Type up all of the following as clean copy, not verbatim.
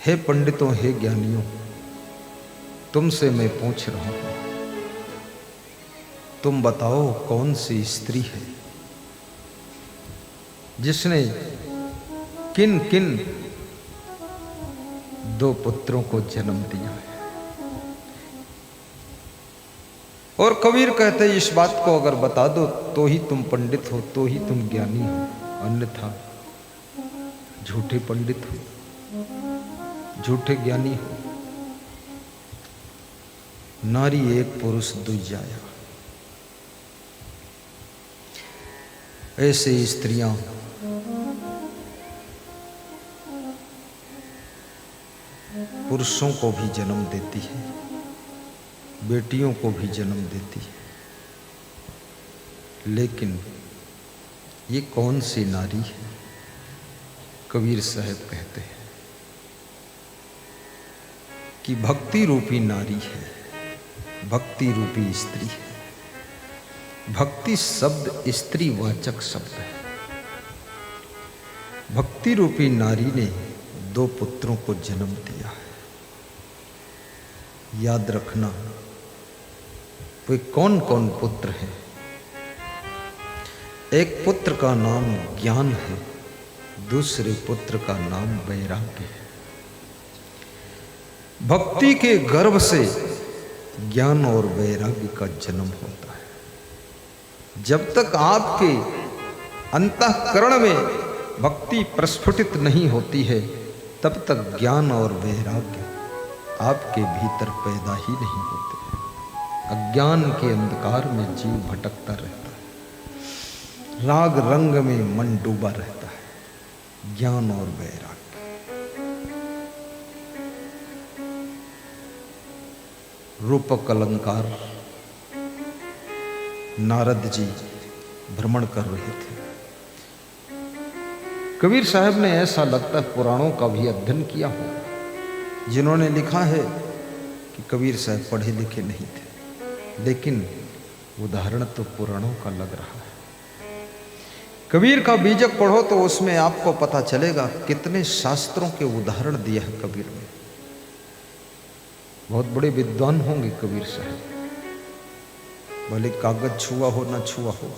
हे पंडितों, हे ज्ञानियों, तुमसे मैं पूछ रहा हूं, तुम बताओ कौन सी स्त्री है जिसने किन किन दो पुत्रों को जन्म दिया है। और कबीर कहते इस बात को अगर बता दो तो ही तुम पंडित हो, तो ही तुम ज्ञानी हो, अन्यथा झूठे पंडित हो, झूठे ज्ञानी हो। नारी एक पुरुष दुजाया, ऐसे स्त्रियां पुरुषों को भी जन्म देती है, बेटियों को भी जन्म देती है। लेकिन ये कौन सी नारी है? कबीर साहब कहते हैं कि भक्ति रूपी नारी है, भक्ति रूपी स्त्री है। भक्ति शब्द स्त्रीवाचक शब्द है। भक्ति रूपी नारी ने दो पुत्रों को जन्म दिया है। याद रखना, वे कौन कौन पुत्र हैं? एक पुत्र का नाम ज्ञान है, दूसरे पुत्र का नाम वैराग्य है। भक्ति के गर्भ से ज्ञान और वैराग्य का जन्म होता है। जब तक आपके अंतःकरण में भक्ति प्रस्फुटित नहीं होती है, तब तक ज्ञान और वैराग्य आपके भीतर पैदा ही नहीं होते हैं। अज्ञान के अंधकार में जीव भटकता रहता है, राग रंग में मन डूबा रहता है। ज्ञान और वैराग्य, रूपक अलंकार नारद जी भ्रमण कर रहे थे। कबीर साहब ने ऐसा लगता है पुराणों का भी अध्ययन किया हो। जिन्होंने लिखा है कि कबीर साहब पढ़े लिखे नहीं थे, लेकिन उदाहरण तो पुराणों का लग रहा है। कबीर का बीजक पढ़ो तो उसमें आपको पता चलेगा कितने शास्त्रों के उदाहरण दिया है कबीर ने। बहुत बड़े विद्वान होंगे कबीर साहब, भले कागज छुआ हो ना छुआ हो,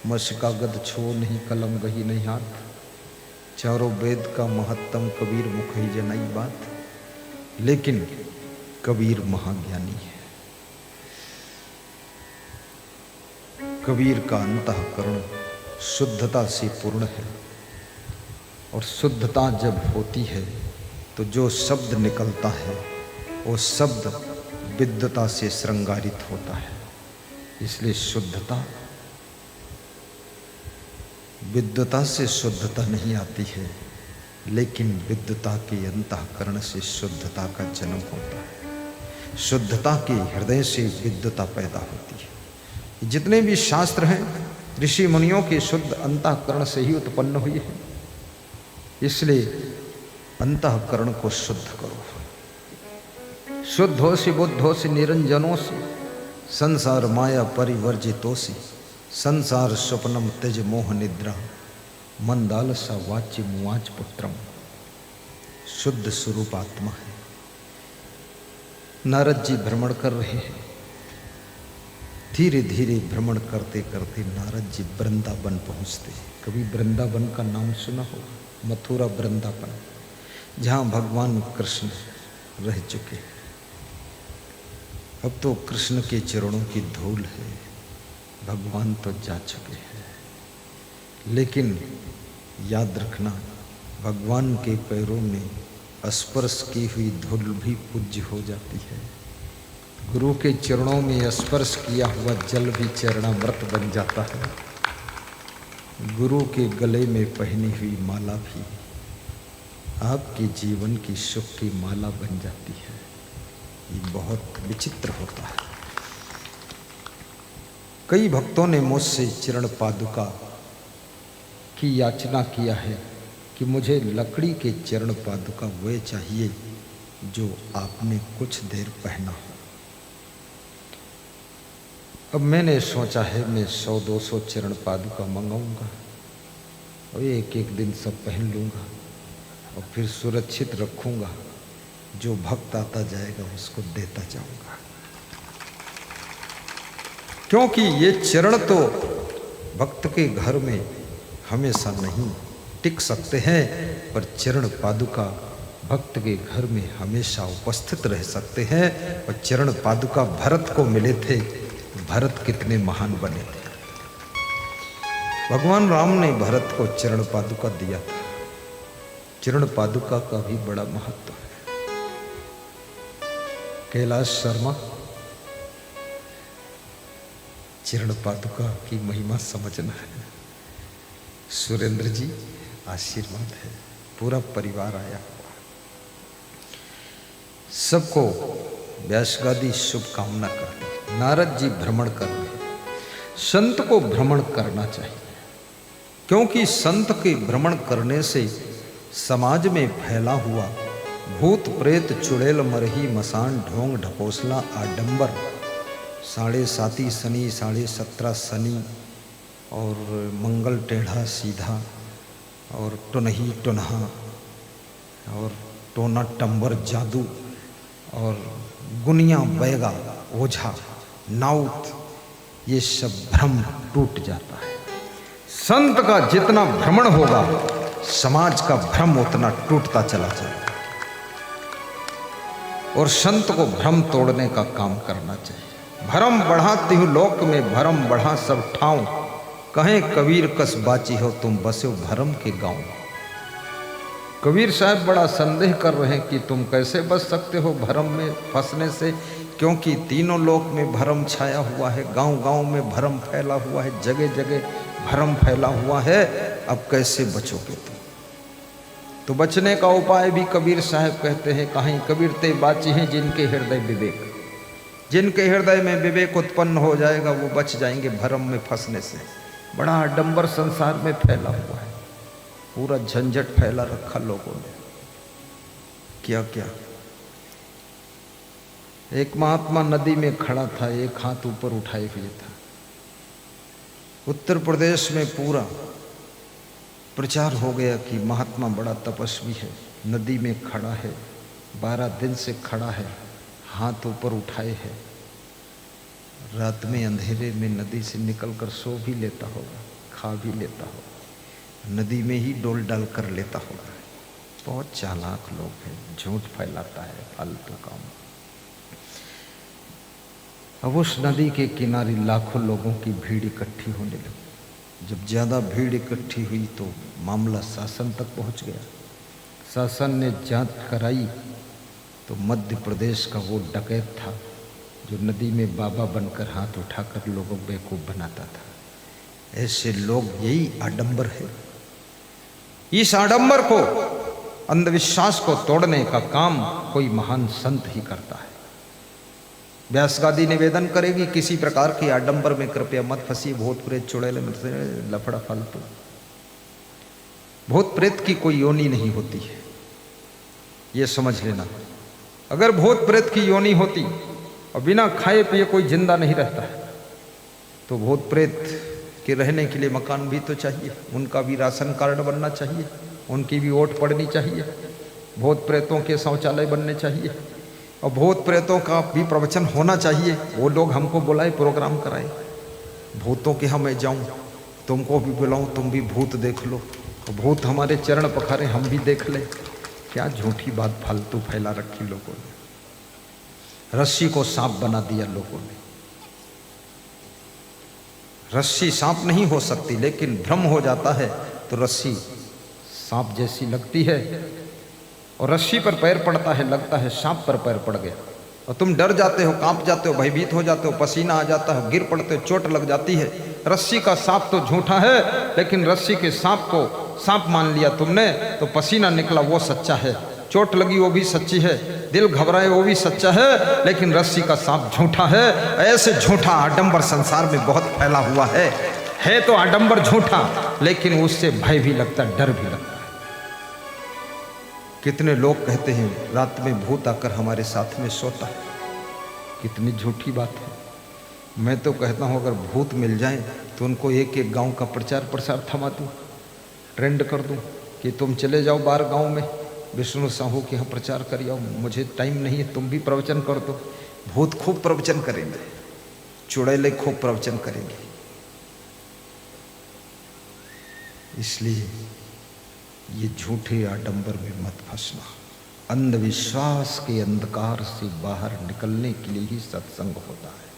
मश कागज छुओ नहीं कलम गही नहीं हाथ, चारों वेद का महत्तम कबीर मुख ही जनाई बात। लेकिन कबीर महाज्ञानी है। कबीर का अंतःकरण शुद्धता से पूर्ण है, और शुद्धता जब होती है तो जो शब्द निकलता है वो शब्द विद्वता से श्रृंगारित होता है। इसलिए शुद्धता, विद्वता से शुद्धता नहीं आती है, लेकिन विद्वता के अंतःकरण से शुद्धता का जन्म होता है। शुद्धता के हृदय से विद्वता पैदा होती है। जितने भी शास्त्र हैं ऋषि मुनियों के शुद्ध अंतःकरण से ही उत्पन्न हुए हैं। इसलिए अंतःकरण को शुद्ध करो। शुद्ध हो सी बुद्ध हो सी निरंजनो सी, संसार माया परिवर्जितो सी, संसार स्वप्नम त्यज मोह निद्रा, मंदाल सा वाच्य मुआच पुत्रम। शुद्ध स्वरूप आत्मा है। नारद जी भ्रमण कर रहे हैं। धीरे धीरे भ्रमण करते करते नारद जी वृंदावन पहुंचते। कभी वृंदावन का नाम सुना हो? मथुरा वृंदावन, जहां भगवान कृष्ण रह चुके हैं। अब तो कृष्ण के चरणों की धूल है, भगवान तो जा चुके हैं। लेकिन याद रखना, भगवान के पैरों में स्पर्श की हुई धूल भी पूज्य हो जाती है। गुरु के चरणों में स्पर्श किया हुआ जल भी चरणामृत बन जाता है। गुरु के गले में पहनी हुई माला भी आपके जीवन की सुख की माला बन जाती है। ये बहुत विचित्र होता है। कई भक्तों ने मुझसे चरण पादुका की याचना किया है कि मुझे लकड़ी के चरण पादुका वे चाहिए जो आपने कुछ देर पहना हो। अब मैंने सोचा है मैं 100-200 चरण पादुका मंगाऊंगा और एक एक दिन सब पहन लूंगा। और फिर सुरक्षित रखूंगा, जो भक्त आता जाएगा उसको देता जाऊंगा। क्योंकि ये चरण तो भक्त के घर में हमेशा नहीं टिक सकते हैं, पर चरण पादुका भक्त के घर में हमेशा उपस्थित रह सकते हैं। और चरण पादुका भरत को मिले थे, भरत कितने महान बने थे। भगवान राम ने भरत को चरण पादुका दिया था। चरण पादुका का भी बड़ा महत्व है। कैलाश शर्मा, चरण पादुका की महिमा समझना है। सुरेंद्र जी आशीर्वाद है, पूरा परिवार आया हुआ। सबको व्यासगादी शुभकामना करती। नारद जी भ्रमण कर रहे, संत को भ्रमण करना चाहिए, क्योंकि संत के भ्रमण करने से समाज में फैला हुआ भूत प्रेत चुड़ैल मरही मसान ढोंग ढकोसला आडंबर, 7.5 शनि 17.5 शनि और मंगल टेढ़ा सीधा और टुनही टुनहा और टोना टंबर जादू और गुनिया बैगा ओझा नाउत, ये सब भ्रम टूट जाता है। संत का जितना भ्रमण होगा, समाज का भ्रम उतना टूटता चला जाएगा। और संत को भ्रम तोड़ने का काम करना चाहिए। भरम बढ़ाती हूँ लोक में, भरम बढ़ा सब ठाऊं, कहें कबीर कस बाची हो तुम बसे हो भरम के गांव। कबीर साहब बड़ा संदेह कर रहे हैं कि तुम कैसे बच सकते हो भरम में फंसने से, क्योंकि तीनों लोक में भरम छाया हुआ है, गांव गांव में भरम फैला हुआ है, जगह जगह भरम फैला हुआ है। अब कैसे बचोगे तुम? तो बचने का उपाय भी कबीर साहब कहते हैं, कहीं कबीर ते बाची हैं जिनके हृदय विवेक, जिनके हृदय में विवेक उत्पन्न हो जाएगा वो बच जाएंगे भरम में फंसने से। बड़ा आडंबर संसार में फैला हुआ है, पूरा झंझट फैला रखा लोगों ने, क्या क्या। एक महात्मा नदी में खड़ा था, एक हाथ ऊपर उठाए हुए था। उत्तर प्रदेश में पूरा प्रचार हो गया कि महात्मा बड़ा तपस्वी है, नदी में खड़ा है, 12 दिन से खड़ा है, हाथ ऊपर उठाए है। रात में अंधेरे में नदी से निकलकर सो भी लेता होगा, खा भी लेता होगा, नदी में ही डोल डाल कर लेता होगा। बहुत चालाक लोग हैं, झूठ फैलाता है, फालतू काम। अब उस नदी के किनारे लाखों लोगों की भीड़ इकट्ठी होने लगी। जब ज़्यादा भीड़ इकट्ठी हुई तो मामला शासन तक पहुंच गया। शासन ने जांच कराई तो मध्य प्रदेश का वो डकैत था जो नदी में बाबा बनकर हाथ उठाकर लोगों को बेवकूफ़ बनाता था। ऐसे लोग, यही आडंबर है। इस आडंबर को, अंधविश्वास को तोड़ने का काम कोई महान संत ही करता है। व्यासगादी निवेदन करेगी, किसी प्रकार के आडंबर में कृपया मत फंसिए। भूत प्रेत चुड़ैल लफड़ा फालतू, भूत प्रेत की कोई योनि नहीं होती है, ये समझ लेना। अगर भूत प्रेत की योनि होती और बिना खाए पिए कोई जिंदा नहीं रहता है, तो भूत प्रेत के रहने के लिए मकान भी तो चाहिए, उनका भी राशन कार्ड बनना चाहिए, उनकी भी वोट पड़नी चाहिए, भूत प्रेतों के शौचालय बनने चाहिए, और भूत प्रेतों का भी प्रवचन होना चाहिए। वो लोग हमको बुलाए, प्रोग्राम कराए, भूतों के मैं जाऊं, तुमको भी बुलाऊं, तुम भी भूत देख लो, और भूत हमारे चरण पखारे, हम भी देख लें। क्या झूठी बात फालतू फैला रखी लोगों ने। रस्सी को सांप बना दिया लोगों ने। रस्सी सांप नहीं हो सकती, लेकिन भ्रम हो जाता है तो रस्सी सांप जैसी लगती है, और रस्सी पर पैर पड़ता है, लगता है सांप पर पैर पड़ गया, और तुम डर जाते हो, कांप जाते हो, भयभीत हो जाते हो, पसीना आ जाता है, गिर पड़ते हो, चोट लग जाती है। रस्सी का सांप तो झूठा है, लेकिन रस्सी के सांप को सांप मान लिया तुमने, तो पसीना निकला वो सच्चा है, चोट लगी वो भी सच्ची है, दिल घबराए वो भी सच्चा है, लेकिन रस्सी का सांप झूठा है। ऐसे झूठा आडंबर संसार में बहुत फैला हुआ है तो आडंबर झूठा, लेकिन उससे भय भी लगता है, डर भी लगता है। कितने लोग कहते हैं रात में भूत आकर हमारे साथ में सोता है, कितनी झूठी बात है। मैं तो कहता हूँ अगर भूत मिल जाए तो उनको एक गांव का प्रचार प्रसार थमा दूँ, ट्रेंड कर दूँ कि तुम चले जाओ बाहर गांव में, विष्णु साहू के यहाँ प्रचार करिए, मुझे टाइम नहीं है, तुम भी प्रवचन कर दो। भूत खूब प्रवचन करेंगे, चुड़ैले खूब प्रवचन करेंगे। इसलिए ये झूठे आडंबर में मत फंसना। अंधविश्वास के अंधकार से बाहर निकलने के लिए ही सत्संग होता है।